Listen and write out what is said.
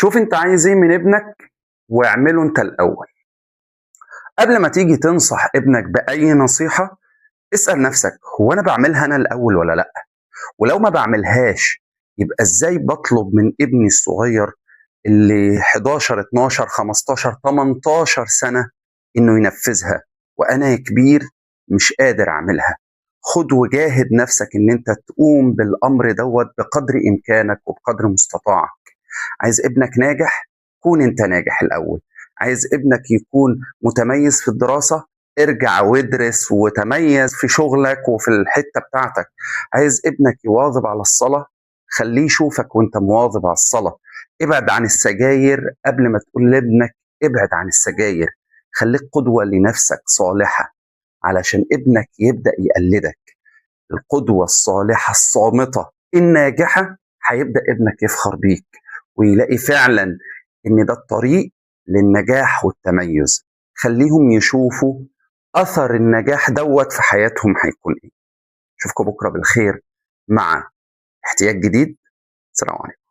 شوف انت عايز ايه من ابنك واعمله انت الاول. قبل ما تيجي تنصح ابنك باي نصيحة، اسأل نفسك هو انا بعملها انا الاول ولا لا؟ ولو ما بعملهاش يبقى ازاي بطلب من ابني الصغير اللي 11 12 15 18 سنة انه ينفذها وانا كبير مش قادر اعملها؟ خد وجاهد نفسك ان انت تقوم بالامر دوت بقدر امكانك وبقدر مستطاعك. عايز ابنك ناجح، كون انت ناجح الاول. عايز ابنك يكون متميز في الدراسة، ارجع وادرس وتميز في شغلك وفي الحتة بتاعتك. عايز ابنك يواظب على الصلاة، خليه يشوفك وانت مواظب على الصلاة. ابعد عن السجاير قبل ما تقول لابنك ابعد عن السجاير. خليك قدوة لنفسك صالحة علشان ابنك يبدأ يقلدك. القدوة الصالحة الصامتة الناجحة هيبدأ ابنك يفخر بيك ويلاقي فعلا ان ده الطريق للنجاح والتميز. خليهم يشوفوا اثر النجاح دوت في حياتهم هيكون ايه. اشوفكم بكرة بالخير مع احتياج جديد. سلام عليكم.